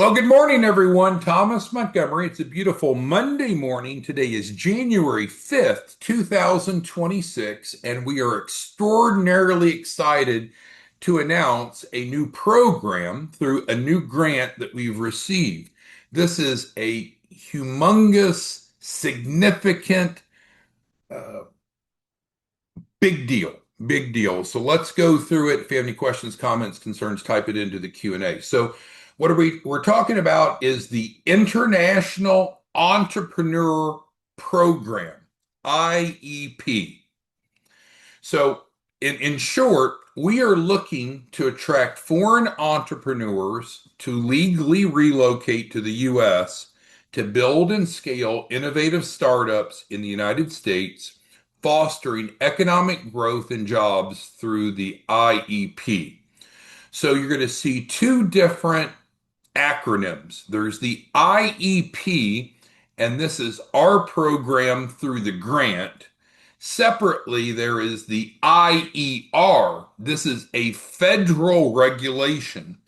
Well, good morning, everyone. Thomas Montgomery. It's a beautiful Monday morning. Today is January 5th, 2026, and we are extraordinarily excited to announce a new program through a new grant that we've received. This is a humongous, significant, uh, big deal. Big deal. So let's go through it. If you have any questions, comments, concerns, type it into the Q&A. So what we're talking about is the International Entrepreneur Program, IEP. So in short, we are looking to attract foreign entrepreneurs to legally relocate to the US to build and scale innovative startups in the United States, fostering economic growth and jobs through the IEP. So you're going to see two different acronyms. There's the IEP, and this is our program through the grant. Separately, there is the IER. This is a federal regulation.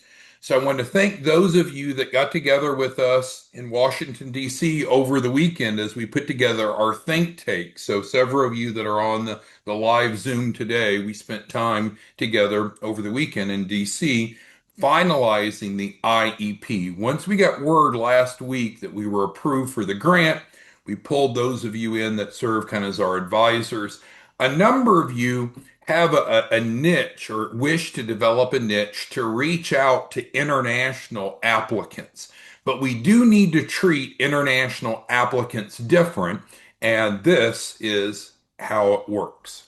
So I want to thank those of you that got together with us in Washington, D.C. over the weekend as we put together our think tank. So several of you that are on the live Zoom today, we spent time together over the weekend in D.C. finalizing the IEP. Once we got word last week that we were approved for the grant, we pulled those of you in that serve kind of as our advisors. A number of you have a niche or wish to develop a niche to reach out to international applicants. But we do need to treat international applicants different, and this is how it works.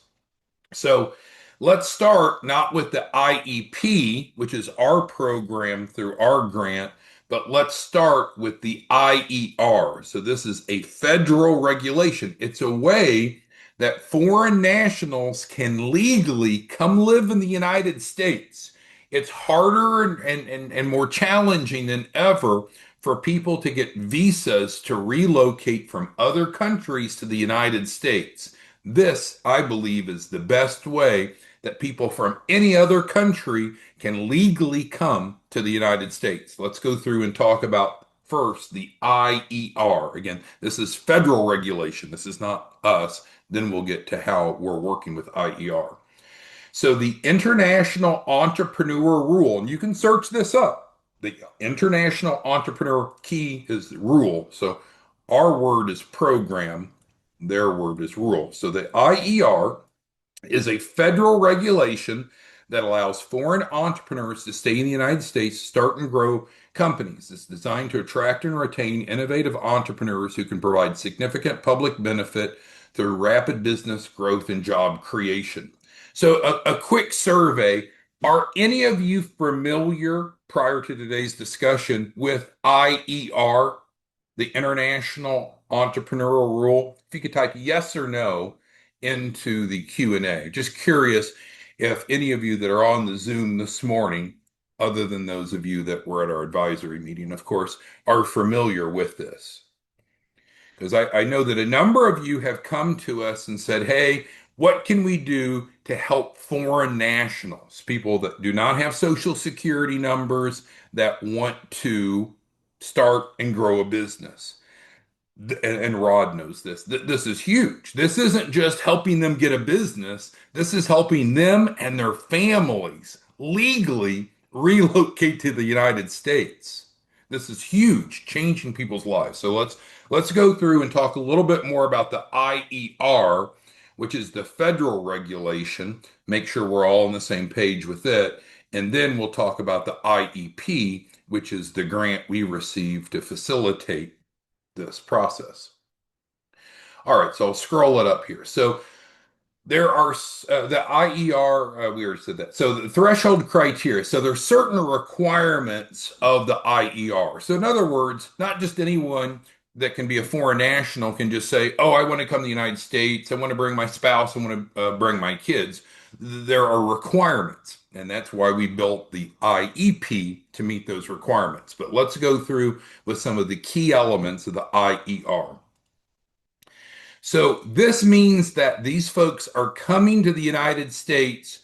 So let's start not with the IEP, which is our program through our grant, but let's start with the IER. So this is a federal regulation. It's a way that foreign nationals can legally come live in the United States. It's harder and more challenging than ever for people to get visas to relocate from other countries to the United States. This, I believe, is the best way that people from any other country can legally come to the United States. Let's go through and talk about first the IER. Again, this is federal regulation. This is not us. Then we'll get to how we're working with IER. So the International Entrepreneur Rule, and you can search this up. The International Entrepreneur key is rule. So our word is program, their word is rule. So the IER is a federal regulation that allows foreign entrepreneurs to stay in the United States, start and grow companies. It's designed to attract and retain innovative entrepreneurs who can provide significant public benefit through rapid business growth and job creation. So, a quick survey. Are any of you familiar prior to today's discussion with IER, the International Entrepreneurial Rule? If you could type yes or no into the Q&A. Just curious if any of you that are on the Zoom this morning, other than those of you that were at our advisory meeting, of course, are familiar with this. Because I know that a number of you have come to us and said, hey, what can we do to help foreign nationals, people that do not have social security numbers, that want to start and grow a business? And Rod knows this. This is huge. This isn't just helping them get a business. This is helping them and their families legally relocate to the United States. This is huge, changing people's lives. So let's go through and talk a little bit more about the IER, which is the federal regulation. Make sure we're all on the same page with it. And then we'll talk about the IEP, which is the grant we received to facilitate this process. All right, so I'll scroll it up here. So there are the IER, we already said that. So the threshold criteria. So there's certain requirements of the IER. So in other words, not just anyone that can be a foreign national can just say, oh, I want to come to the United States. I want to bring my spouse. I want to bring my kids. There are requirements. And that's why we built the IEP to meet those requirements. But let's go through with some of the key elements of the IER. So this means that these folks are coming to the United States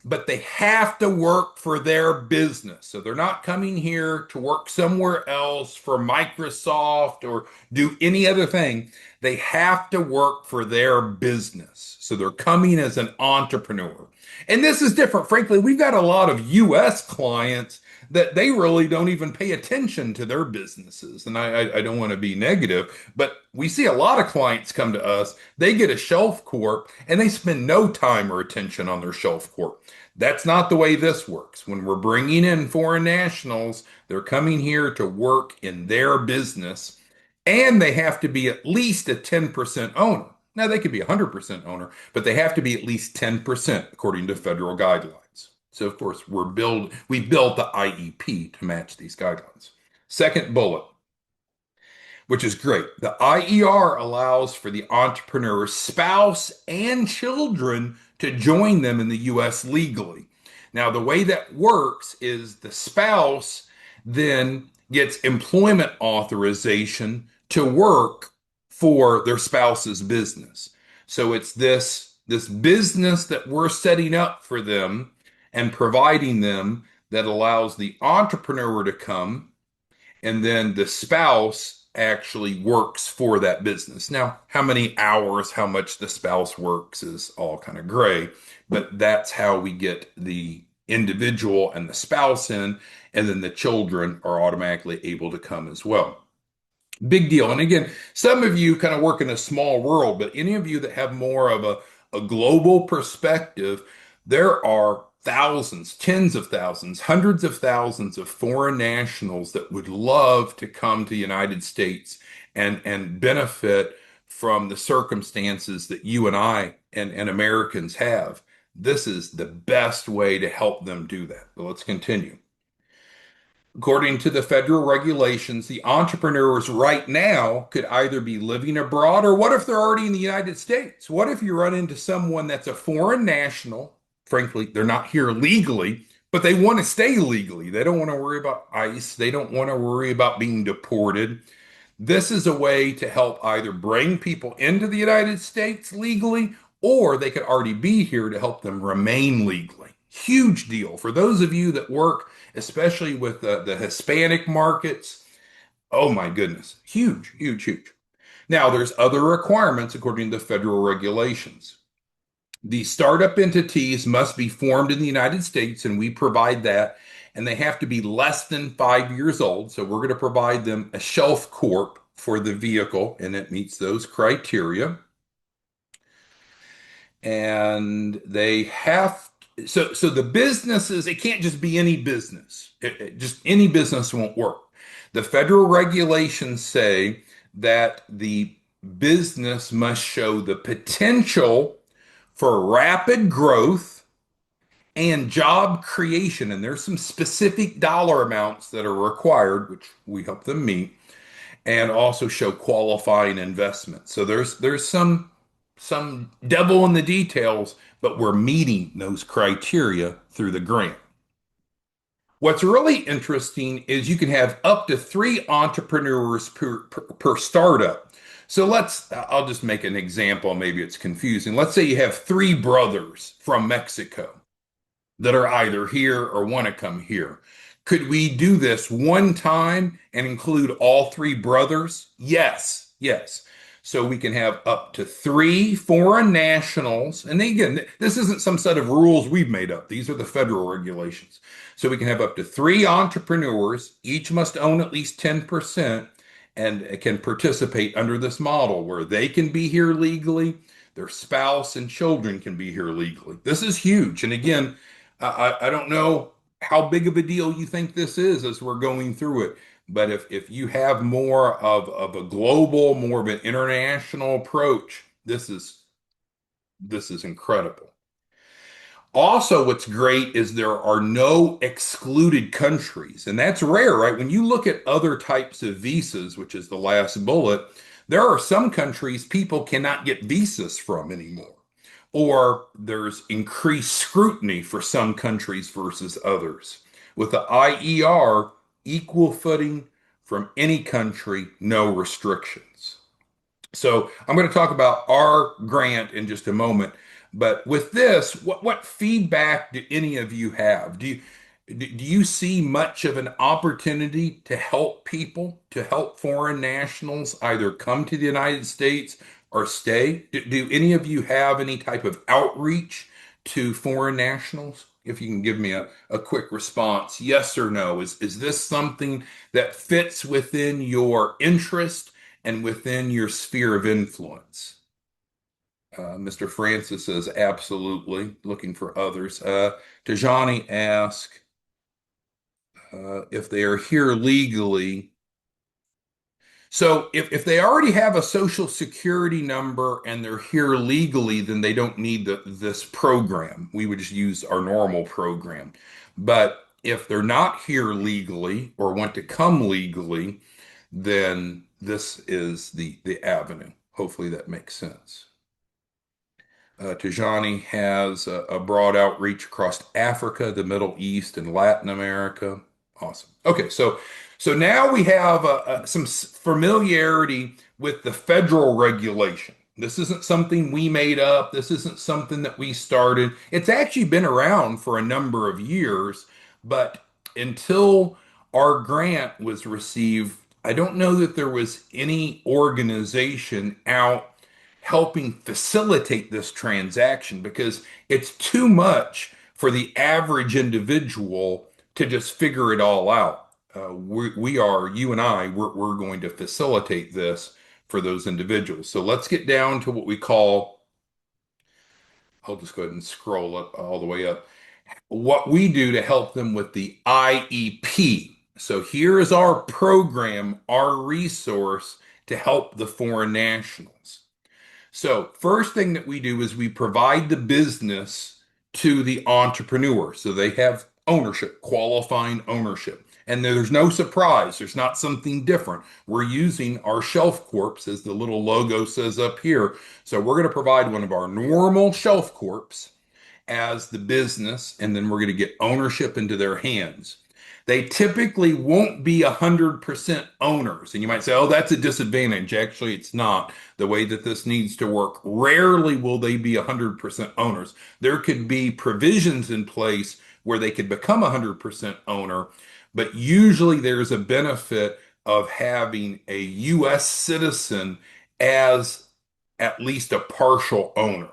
but they have to work for their business. So they're not coming here to work somewhere else for Microsoft or do any other thing. They have to work for their business. So they're coming as an entrepreneur. And this is different. Frankly, we've got a lot of US clients that they really don't even pay attention to their businesses. And I don't want to be negative, but we see a lot of clients come to us, they get a shelf corp and they spend no time or attention on their shelf corp. That's not the way this works. When we're bringing in foreign nationals, they're coming here to work in their business and they have to be at least a 10% owner. Now, they could be a 100% owner, but they have to be at least 10% according to federal guidelines. So, of course, we built the IEP to match these guidelines. Second bullet, which is great. The IER allows for the entrepreneur's spouse and children to join them in the US legally. Now, the way that works is the spouse then gets employment authorization to work for their spouse's business. So it's this business that we're setting up for them and providing them that allows the entrepreneur to come and then the spouse actually works for that business. Now, how many hours, how much the spouse works is all kind of gray, but that's how we get the individual and the spouse in, and then the children are automatically able to come as well. Big deal. And again, some of you kind of work in a small world, but any of you that have more of a global perspective, there are thousands, tens of thousands, hundreds of thousands of foreign nationals that would love to come to the United States and benefit from the circumstances that you and I and Americans have. This is the best way to help them do that. But let's continue. According to the federal regulations, the entrepreneurs right now could either be living abroad or what if they're already in the United States? What if you run into someone that's a foreign national? Frankly, they're not here legally, but they want to stay legally. They don't want to worry about ICE. They don't want to worry about being deported. This is a way to help either bring people into the United States legally, or they could already be here to help them remain legally. Huge deal for those of you that work, especially with the Hispanic markets. Oh my goodness. Huge, huge, huge. Now, there's other requirements according to the federal regulations. The startup entities must be formed in the United States, and we provide that. And they have to be less than 5 years old. So we're going to provide them a shelf corp for the vehicle, and it meets those criteria. And they have so the businesses, it can't just be any business. Just any business won't work. The federal regulations say that the business must show the potential for rapid growth and job creation. And there's some specific dollar amounts that are required, which we help them meet, and also show qualifying investment. So there's some devil in the details, but we're meeting those criteria through the grant. What's really interesting is you can have up to three entrepreneurs per startup. So I'll just make an example. Maybe it's confusing. Let's say you have three brothers from Mexico that are either here or want to come here. Could we do this one time and include all three brothers? Yes, yes. So we can have up to three foreign nationals. And again, this isn't some set of rules we've made up. These are the federal regulations. So we can have up to three entrepreneurs. Each must own at least 10% and can participate under this model where they can be here legally, their spouse and children can be here legally. This is huge. And again, I don't know how big of a deal you think this is as we're going through it. But if you have more of a global, more of an international approach, this is incredible. Also, what's great is there are no excluded countries, and that's rare, right? When you look at other types of visas, which is the last bullet, there are some countries people cannot get visas from anymore, or there's increased scrutiny for some countries versus others. With the IER, equal footing from any country, no restrictions. So I'm going to talk about our grant in just a moment, But with this, what feedback do any of you have? Do you see much of an opportunity to help people, to help foreign nationals either come to the United States or stay? Do any of you have any type of outreach to foreign nationals? If you can give me a quick response, yes or no. Is this something that fits within your interest and within your sphere of influence? Mr. Francis says, absolutely, looking for others. Tajani asks if they are here legally. So if they already have a social security number and they're here legally, then they don't need this program. We would just use our normal program. But if they're not here legally or want to come legally, then this is the avenue. Hopefully that makes sense. Tajani has a broad outreach across Africa, the Middle East, and Latin America. Awesome. Okay, so now we have some familiarity with the federal regulation. This isn't something we made up. This isn't something that we started. It's actually been around for a number of years, but until our grant was received, I don't know that there was any organization out helping facilitate this transaction because it's too much for the average individual to just figure it all out. We are, you and I, we're going to facilitate this for those individuals. So let's get down to what we call, I'll just go ahead and scroll up all the way up, what we do to help them with the IEP. So here is our program, our resource to help the foreign nationals. So, first thing that we do is we provide the business to the entrepreneur. So they have ownership, qualifying ownership. And there's no surprise. There's not something different. We're using our shelf corps, as the little logo says up here. So we're going to provide one of our normal shelf corps as the business, and then we're going to get ownership into their hands. They typically won't be 100% owners. And you might say, oh, that's a disadvantage. Actually, it's not the way that this needs to work. Rarely will they be 100% owners. There could be provisions in place where they could become 100% owner, but usually there's a benefit of having a U.S. citizen as at least a partial owner.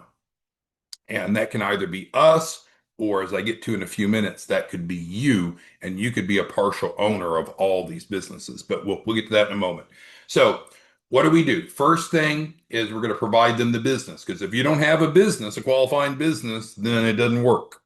And that can either be us, or as I get to in a few minutes, that could be you, and you could be a partial owner of all these businesses. But we'll get to that in a moment. So, what do we do? First thing is we're going to provide them the business, because if you don't have a business, a qualifying business, then it doesn't work.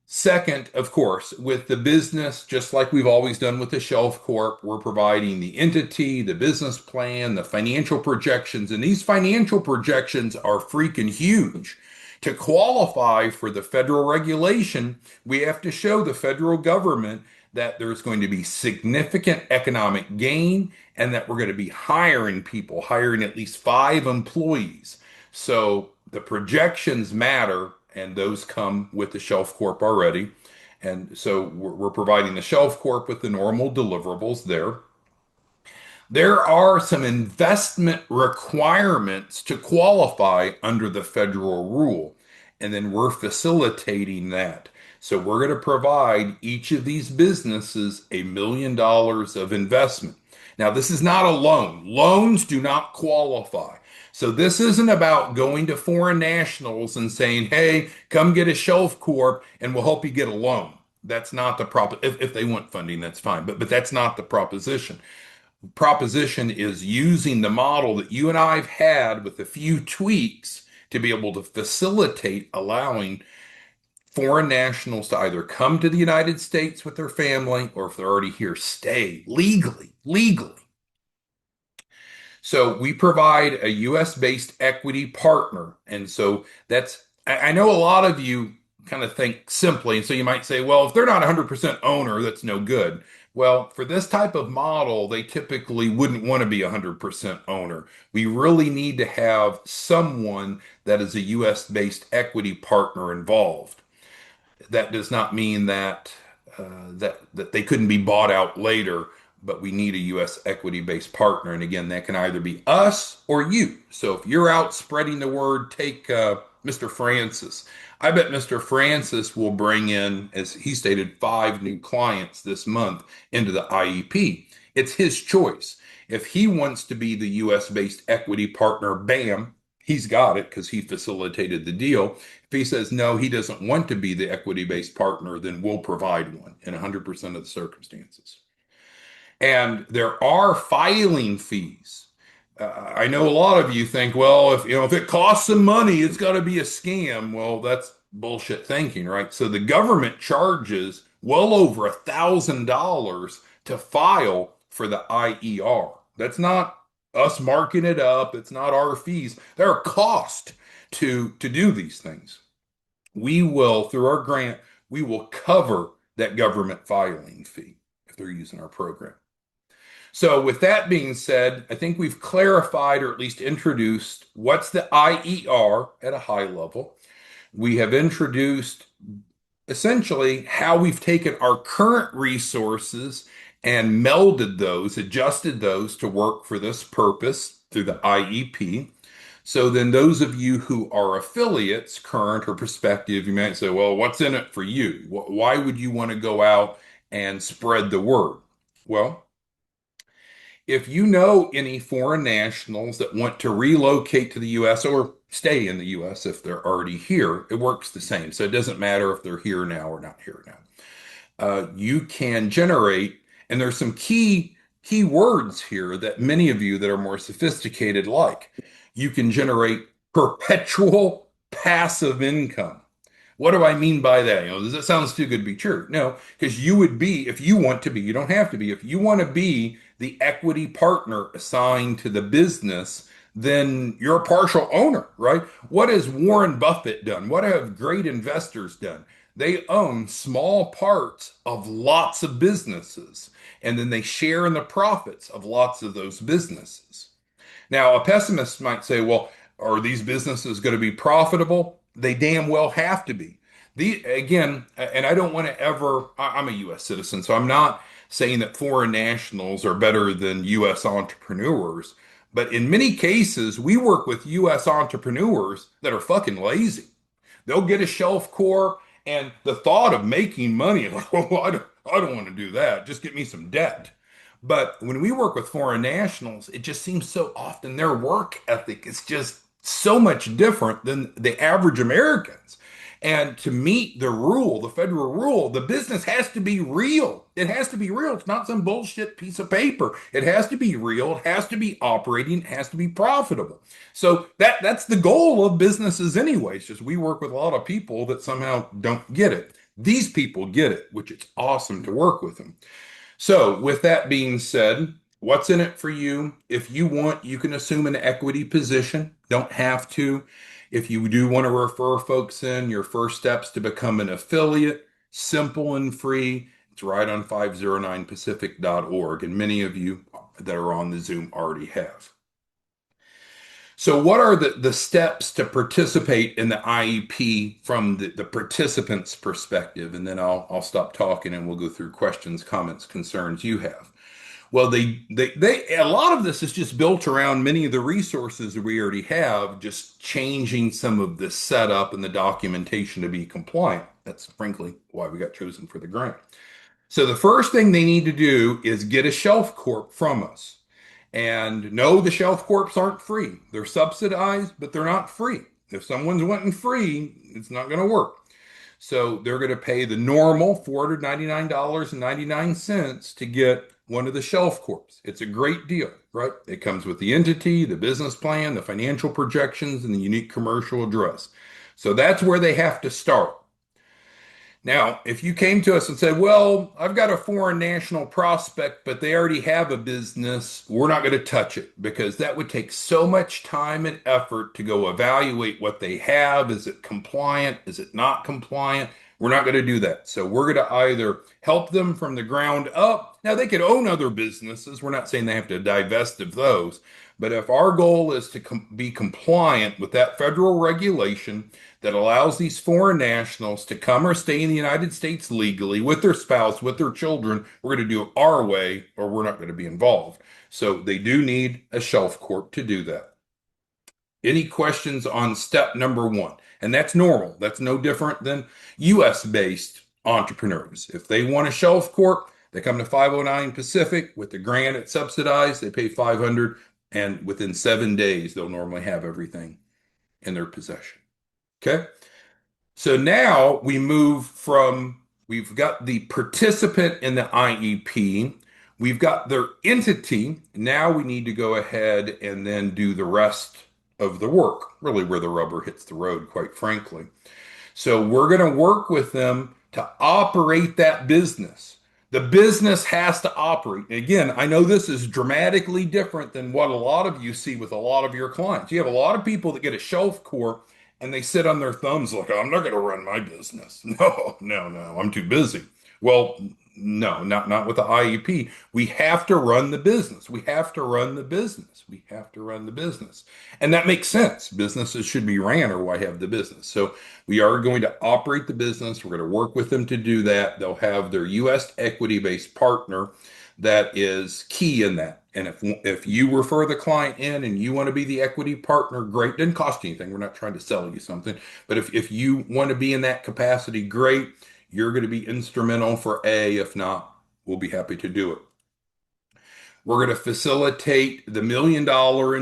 Second, of course, with the business, just like we've always done with the Shelf Corp, we're providing the entity, the business plan, the financial projections, and these financial projections are freaking huge. To qualify for the federal regulation, we have to show the federal government that there's going to be significant economic gain and that we're going to be hiring people, hiring at least 5 employees. So the projections matter, and those come with the Shelf Corp already. And so we're providing the Shelf Corp with the normal deliverables there. There are some investment requirements to qualify under the federal rule, and then we're facilitating that. So we're going to provide each of these businesses $1 million of investment. Now, this is not a loan. Loans do not qualify. So this isn't about going to foreign nationals and saying, hey, come get a Shelf Corp and we'll help you get a loan. That's not the prop. If they want funding, that's fine. But that's not the proposition. Proposition is using the model that you and I have had with a few tweaks to be able to facilitate allowing foreign nationals to either come to the United States with their family, or if they're already here, stay legally. So we provide a US based equity partner. And so I know a lot of you kind of think simply. And so you might say, well, if they're not 100% owner, that's no good. Well, for this type of model, they typically wouldn't want to be 100% owner. We really need to have someone that is a US based equity partner involved. That does not mean that they couldn't be bought out later, but we need a U.S. equity-based partner. And again, that can either be us or you. So if you're out spreading the word, take Mr. Francis. I bet Mr. Francis will bring in, as he stated, 5 new clients this month into the IEP. It's his choice. If he wants to be the US based equity partner, bam, he's got it because he facilitated the deal. If he says no, he doesn't want to be the equity based partner, then we'll provide one in 100% of the circumstances. And there are filing fees. I know a lot of you think, well, if it costs some money, it's got to be a scam. Well, that's bullshit thinking, right? So the government charges well over $1,000 to file for the IER. That's not us marking it up. It's not our fees. There are costs to do these things. We will, through our grant, we will cover that government filing fee if they're using our program. So, with that being said, I think we've clarified or at least introduced what's the IER at a high level. We have introduced essentially how we've taken our current resources and melded those, adjusted those to work for this purpose through the IEP. So then those of you who are affiliates, current or prospective, you might say, well, what's in it for you? Why would you want to go out and spread the word? Well, if you know any foreign nationals that want to relocate to the US or stay in the US if they're already here, it works the same. So it doesn't matter if they're here now or not here now. You can generate, and there's some key words here that many of you that are more sophisticated like. You can generate perpetual passive income. What do I mean by that? That sounds too good to be true. No, because you would be, if you want to be, you don't have to be. If you want to be the equity partner assigned to the business, then you're a partial owner, right? What has Warren Buffett done? What have great investors done? They own small parts of lots of businesses, and then they share in the profits of lots of those businesses. Now, a pessimist might say, well, are these businesses going to be profitable? They damn well have to be. Again, and I don't want to ever, I'm a US citizen, so I'm not saying that foreign nationals are better than US entrepreneurs. But in many cases, we work with US entrepreneurs that are fucking lazy. They'll get a shelf core, and the thought of making money, like, well, I don't want to do that. Just get me some debt. But when we work with foreign nationals, it just seems so often their work ethic is just so much different than the average Americans. And to meet the rule, the federal rule, the business has to be real. It has to be real. It's not some bullshit piece of paper. It has to be real. It has to be operating. It has to be profitable. So that's the goal of businesses anyways. Just we work with a lot of people that somehow don't get it. These people get it, which it's awesome to work with them. So, with that being said, what's in it for you? If you want, you can assume an equity position. Don't have to. If you do want to refer folks in, your first steps to become an affiliate, simple and free. It's right on 509pacific.org. And many of you that are on the Zoom already have. So, what are the steps to participate in the IEP from the participant's perspective? And then I'll stop talking and we'll go through questions, comments, concerns you have. Well, they a lot of this is just built around many of the resources that we already have, just changing some of the setup and the documentation to be compliant. That's frankly why we got chosen for the grant. So the first thing they need to do is get a shelf corp from us. And no, the shelf corps aren't free. They're subsidized, but they're not free. If someone's wanting free, it's not going to work. So they're going to pay the normal $499.99 to get one of the shelf corps. It's a great deal, right? It comes with the entity, the business plan, the financial projections, and the unique commercial address. So that's where they have to start. Now, if you came to us and said, well, I've got a foreign national prospect, but they already have a business, we're not going to touch it because that would take so much time and effort to go evaluate what they have. Is it compliant? Is it not compliant? We're not going to do that. So we're going to either help them from the ground up. Now, they could own other businesses. We're not saying they have to divest of those. But if our goal is to be compliant with that federal regulation, that allows these foreign nationals to come or stay in the United States legally with their spouse, with their children. We're going to do it our way, or we're not going to be involved. So they do need a shelf corp to do that. Any questions on step number one? And that's normal. That's no different than US based entrepreneurs. If they want a shelf corp, they come to 509 Pacific with the grant it's subsidized, they pay 500, and within 7 days, they'll normally have everything in their possession. Okay. So now we move from we've got the participant in the IEP, we've got their entity. Now we need to go ahead and then do the rest of the work, really where the rubber hits the road, quite frankly. So we're going to work with them to operate that business. The business has to operate. Again, I know this is dramatically different than what a lot of you see with a lot of your clients. You have a lot of people that get a shelf corp and they sit on their thumbs like, I'm not going to run my business. No, no, no, I'm too busy. Well, no, not with the IEP. We have to run the business. We have to run the business. We have to run the business. And that makes sense. Businesses should be ran or why have the business? So we are going to operate the business. We're going to work with them to do that. They'll have their U.S. equity-based partner that is key in that. And if you refer the client in and you want to be the equity partner, great. Doesn't cost you anything. We're not trying to sell you something. But if you want to be in that capacity, great. You're going to be instrumental for A. If not, we'll be happy to do it. We're going to facilitate the $1 million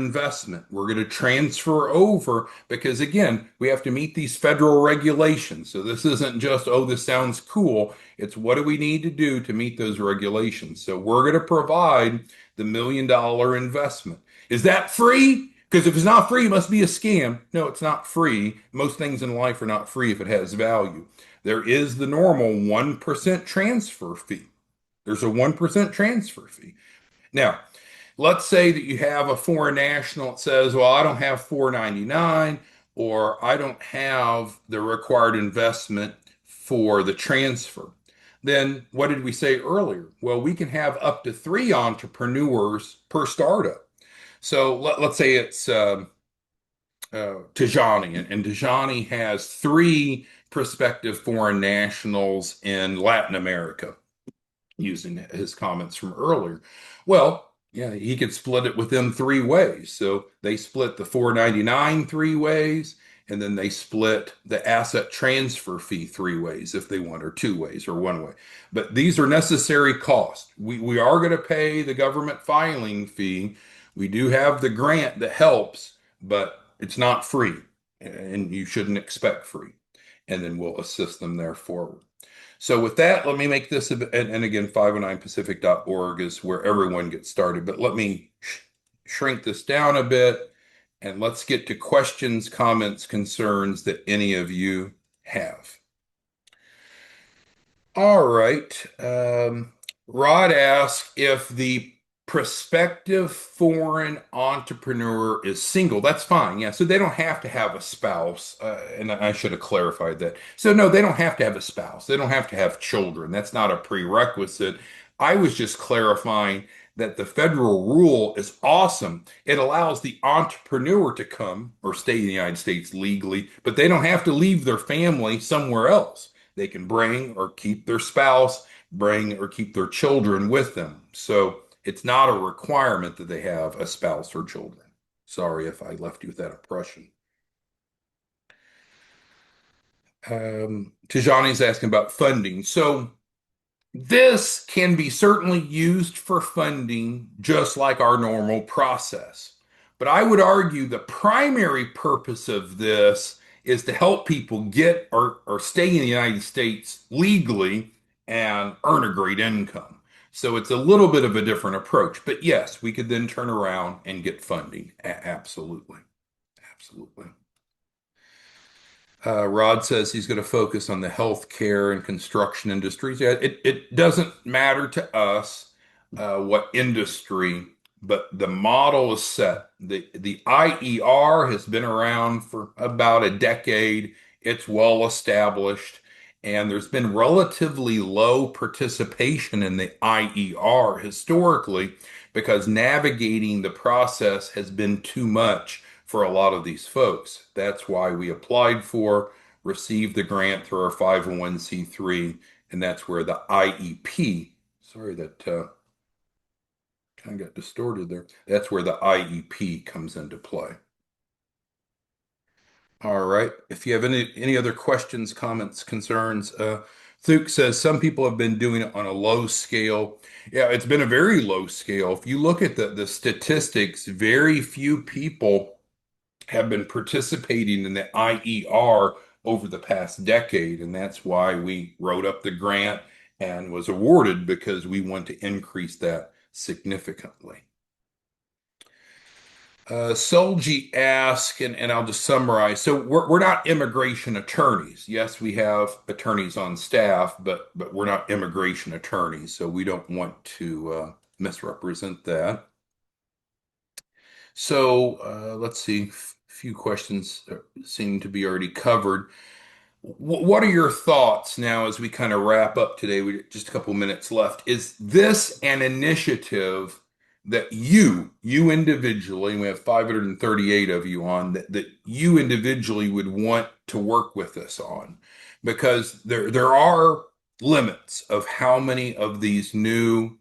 investment. We're going to transfer over because, again, we have to meet these federal regulations. So this isn't just, oh, this sounds cool. It's what do we need to do to meet those regulations? So we're going to provide the $1 million investment. Is that free? Because if it's not free, it must be a scam. No, it's not free. Most things in life are not free if it has value. There is the normal 1% transfer fee. There's a 1% transfer fee. Now, let's say that you have a foreign national that says, well, I don't have 499 or I don't have the required investment for the transfer. Then what did we say earlier? Well, we can have up to three entrepreneurs per startup. So let's say it's Tijani, and Tijani has three prospective foreign nationals in Latin America using his comments from earlier. Well, yeah, he could split it with them three ways. So they split the 499 three ways, and then they split the asset transfer fee three ways if they want, or two ways, or one way. But these are necessary costs. We are going to pay the government filing fee. We do have the grant that helps, but it's not free, and you shouldn't expect free. And then we'll assist them there forward. So with that, let me make this a bit, and again, 509pacific.org is where everyone gets started. But let me shrink this down a bit and let's get to questions, comments, concerns that any of you have. All right. Rod asks if the prospective foreign entrepreneur is single. That's fine. Yeah. So they don't have to have a spouse. And I should have clarified that. So, no, they don't have to have a spouse. They don't have to have children. That's not a prerequisite. I was just clarifying that the federal rule is awesome. It allows the entrepreneur to come or stay in the United States legally, but they don't have to leave their family somewhere else. They can bring or keep their spouse, bring or keep their children with them. So it's not a requirement that they have a spouse or children. Sorry if I left you with that impression. Tijani's asking about funding. So this can be certainly used for funding just like our normal process. But I would argue the primary purpose of this is to help people get or stay in the United States legally and earn a great income. So it's a little bit of a different approach. But yes, we could then turn around and get funding. Absolutely. Absolutely. Rod says he's going to focus on the healthcare and construction industries. Yeah, it doesn't matter to us what industry, but the model is set. The IER has been around for about a decade. It's well established, and there's been relatively low participation in the IER historically because navigating the process has been too much for a lot of these folks. That's why we applied for, received the grant through our 501c3, and that's where the IEP, sorry that kind of got distorted there. That's where the IEP comes into play. All right. If you have any other questions, comments, concerns, Thuke says some people have been doing it on a low scale. Yeah, it's been a very low scale. If you look at the statistics, very few people have been participating in the IER over the past decade, and that's why we wrote up the grant and was awarded because we want to increase that significantly. Solji asked, and I'll just summarize. So we're not immigration attorneys. Yes, we have attorneys on staff, but we're not immigration attorneys, so we don't want to misrepresent that. So let's see. Few questions seem to be already covered. What are your thoughts now as we kind of wrap up today? We just a couple minutes left. Is this an initiative that you individually, and we have 538 of you on, that you individually would want to work with us on? Because there are limits of how many of these new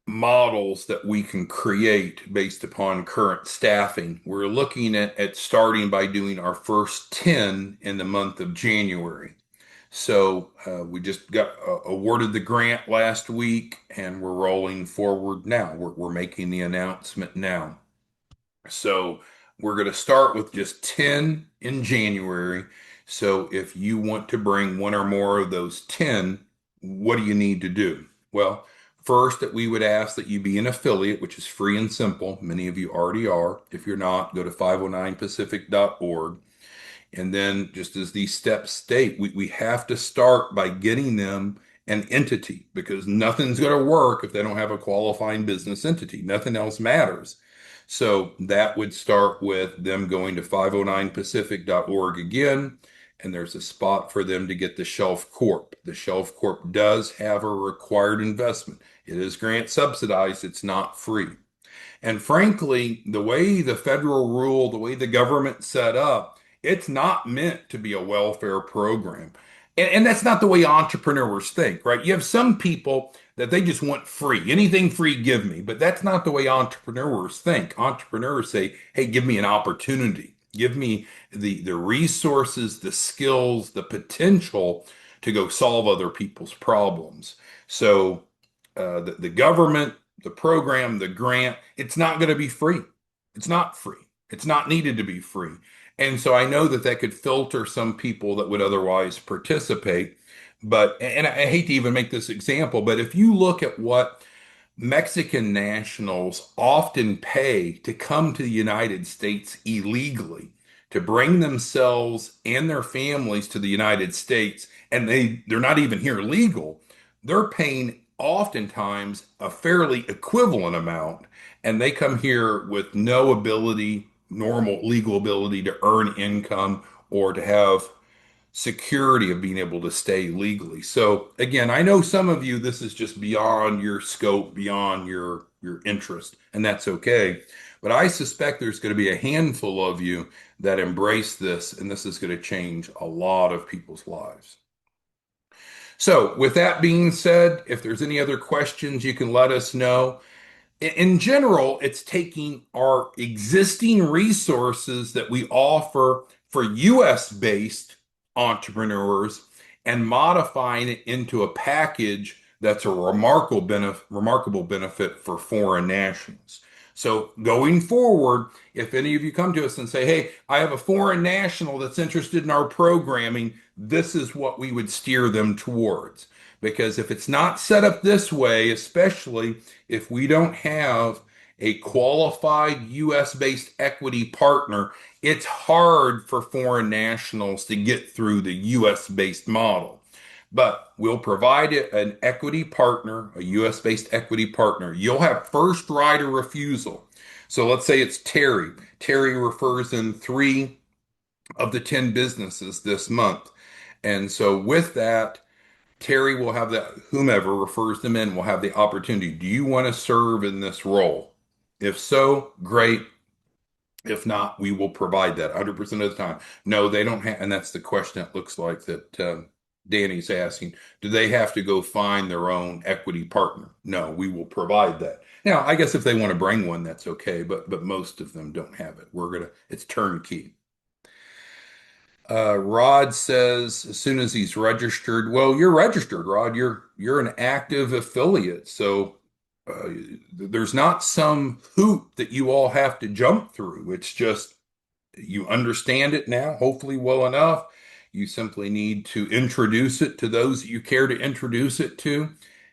models that we can create based upon current staffing. We're looking at starting by doing our first 10 in the month of January. So we just got awarded the grant last week and we're rolling forward now. We're making the announcement now. So we're going to start with just 10 in January. So if you want to bring one or more of those 10, what do you need to do? Well, first, that we would ask that you be an affiliate, which is free and simple. Many of you already are. If you're not, go to 509pacific.org. And then, just as these steps state, we have to start by getting them an entity because nothing's going to work if they don't have a qualifying business entity. Nothing else matters. So that would start with them going to 509pacific.org again, and there's a spot for them to get the Shelf Corp. The Shelf Corp does have a required investment. It is grant subsidized, it's not free. And frankly, the way the federal rule, the way the government set up, it's not meant to be a welfare program. And that's not the way entrepreneurs think, right? You have some people that they just want free. Anything free, give me. But that's not the way entrepreneurs think. Entrepreneurs say, hey, give me an opportunity. Give me the resources, the skills, the potential to go solve other people's problems. So the government, the program, the grant, it's not going to be free. It's not free. It's not needed to be free. And so I know that that could filter some people that would otherwise participate. But, and I hate to even make this example, but if you look at what Mexican nationals often pay to come to the United States illegally, to bring themselves and their families to the United States, and they're not even here legal, they're paying oftentimes a fairly equivalent amount, and they come here with no ability, normal legal ability to earn income or to have security of being able to stay legally. So again, I know some of you, this is just beyond your scope, beyond your interest, and that's okay. But I suspect there's going to be a handful of you that embrace this, and this is going to change a lot of people's lives. So with that being said, if there's any other questions, you can let us know. In general, it's taking our existing resources that we offer for US based entrepreneurs and modifying it into a package that's a remarkable benefit for foreign nationals. So going forward, if any of you come to us and say, hey, I have a foreign national that's interested in our programming, this is what we would steer them towards. Because if it's not set up this way, especially if we don't have a qualified US based equity partner, it's hard for foreign nationals to get through the US based model. But we'll provide an equity partner, a US based equity partner. You'll have first right of refusal. So let's say it's Terry. Terry refers in 3 of the 10 businesses this month. And so with that, Terry will have that, whomever refers them in will have the opportunity. Do you want to serve in this role? If so, great. If not, we will provide that 100% of the time. No, they don't have, and that's the question it looks like that. Danny's asking, do they have to go find their own equity partner? No, we will provide that. Now, I guess if they want to bring one, that's okay, but most of them don't have it. It's turnkey. Rod says as soon as he's registered, well, you're registered, Rod. You're an active affiliate, so uh, there's not some hoop that you all have to jump through. It's just you understand it now, hopefully well enough. You simply need to introduce it to those that you care to introduce it to.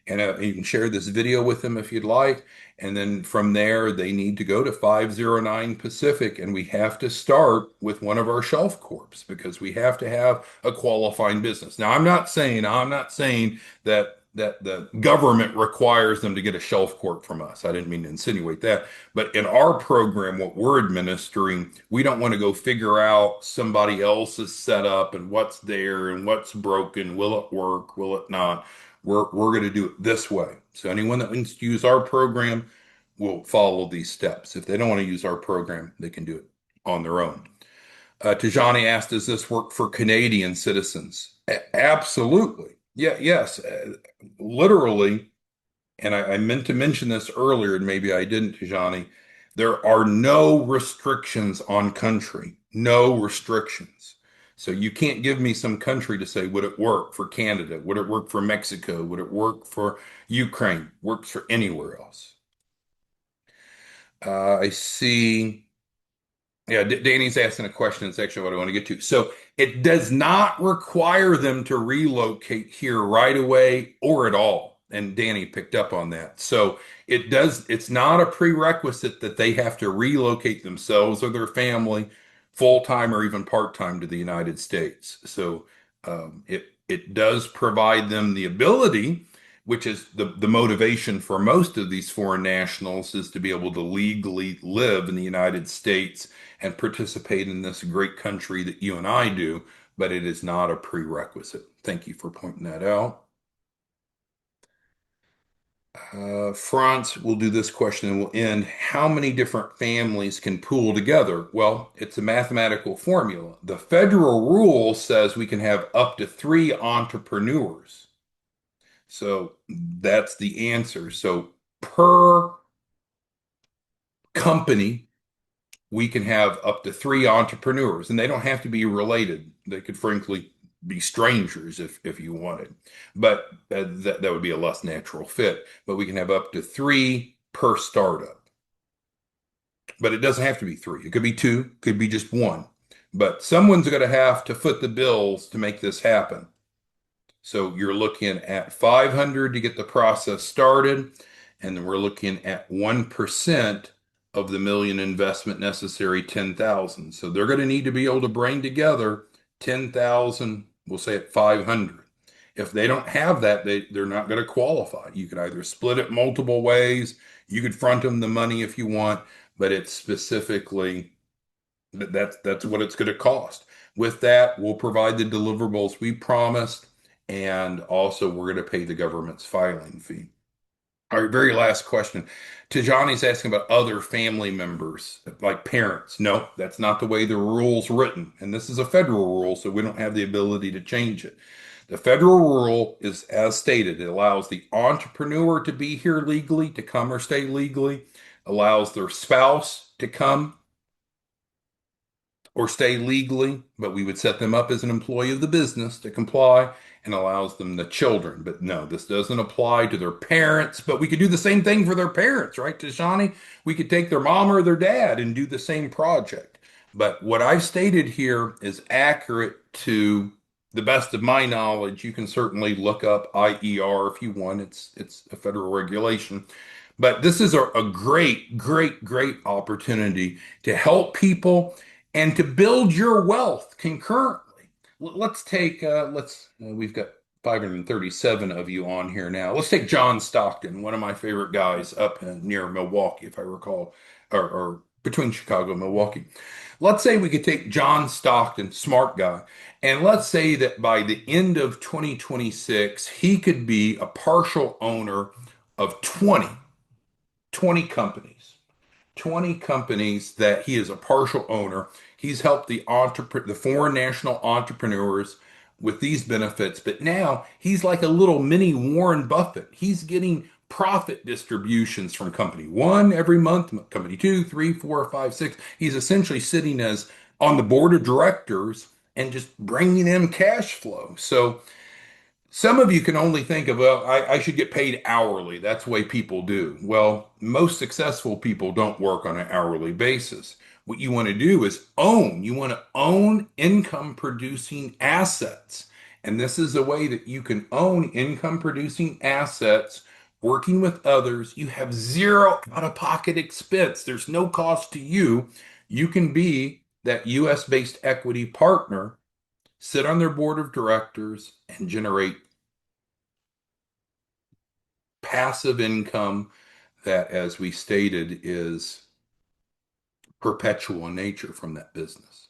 And you can share this video with them if you'd like. And then from there, they need to go to 509 Pacific. And we have to start with one of our shelf corps because we have to have a qualifying business. Now, I'm not saying that the government requires them to get a shelf corp from us. I didn't mean to insinuate that. But in our program, what we're administering, we don't want to go figure out somebody else's setup and what's there and what's broken. Will it work? Will it not? We're going to do it this way. So anyone that wants to use our program will follow these steps. If they don't want to use our program, they can do it on their own. Tijani asked, does this work for Canadian citizens? Absolutely. Yeah, yes. Literally, and I meant to mention this earlier, and maybe I didn't, Tijani. There are no restrictions on country, no restrictions. So you can't give me some country to say, would it work for Canada? Would it work for Mexico? Would it work for Ukraine? Works for anywhere else. I see. Yeah, Danny's asking a question. It's actually what I want to get to. So it does not require them to relocate here right away or at all. And Danny picked up on that. So it's not a prerequisite that they have to relocate themselves or their family full-time or even part-time to the United States. So it does provide them the ability, which is the motivation for most of these foreign nationals, is to be able to legally live in the United States and participate in this great country that you and I do, but it is not a prerequisite. Thank you for pointing that out. Franz will do this question and we'll end. How many different families can pool together? Well, it's a mathematical formula. The federal rule says we can have up to three entrepreneurs. So that's the answer. So per company, we can have up to three entrepreneurs, and they don't have to be related. They could frankly be strangers if you wanted, but that would be a less natural fit. But we can have up to three per startup. But it doesn't have to be three. It could be two, could be just one. But someone's going to have to foot the bills to make this happen. So you're looking at 500 to get the process started, and then we're looking at 1% of the million investment necessary, 10,000. So they're going to need to be able to bring together 10,000, we'll say at 500. If they don't have that, they're not going to qualify. You could either split it multiple ways, you could front them the money if you want, but it's specifically that's what it's going to cost. With that, we'll provide the deliverables we promised, and also we're going to pay the government's filing fee. Our very last question. Tijani's asking about other family members, like parents. No, that's not the way the rule's written. And this is a federal rule, so we don't have the ability to change it. The federal rule is as stated. It allows the entrepreneur to be here legally, to come or stay legally, allows their spouse to come or stay legally, but we would set them up as an employee of the business to comply, and allows them the children. But no, this doesn't apply to their parents, but we could do the same thing for their parents, right, Tishani? We could take their mom or their dad and do the same project. But what I've stated here is accurate to the best of my knowledge. You can certainly look up IER if you want. It's a federal regulation. But this is a great, great, great opportunity to help people and to build your wealth concurrently. Let's take we've got 537 of you on here now. Let's take John Stockton, one of my favorite guys up near Milwaukee, if I recall, or between Chicago and Milwaukee. Let's say we could take John Stockton, smart guy, and let's say that by the end of 2026, he could be a partial owner of 20 companies. 20 companies that he is a partial owner. He's helped the foreign national entrepreneurs with these benefits, but now he's like a little mini Warren Buffett. He's getting profit distributions from company one every month, company two, three, four, five, six. He's essentially sitting as on the board of directors and just bringing in cash flow. So some of you can only think of, well, I should get paid hourly. That's the way people do. Well, most successful people don't work on an hourly basis. What you want to do is own. You want to own income producing assets. And this is a way that you can own income producing assets working with others. You have zero out of pocket expense, there's no cost to you. You can be that US based equity partner, sit on their board of directors, and generate passive income that, as we stated, is perpetual in nature from that business.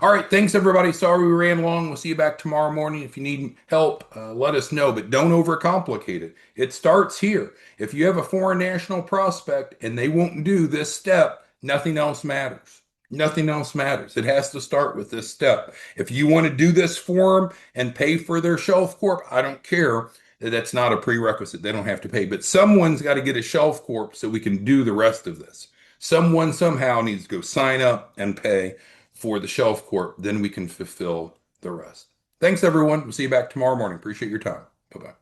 All right, thanks everybody. Sorry we ran long. We'll see you back tomorrow morning. If you need help, let us know, but don't overcomplicate it. It starts here. If you have a foreign national prospect and they won't do this step, nothing else matters. Nothing else matters. It has to start with this step. If you want to do this for them and pay for their shelf corp, I don't care. That's not a prerequisite. They don't have to pay, but someone's got to get a shelf corp so we can do the rest of this. Someone somehow needs to go sign up and pay for the shelf corp, then we can fulfill the rest. Thanks, everyone. We'll see you back tomorrow morning. Appreciate your time. Bye bye.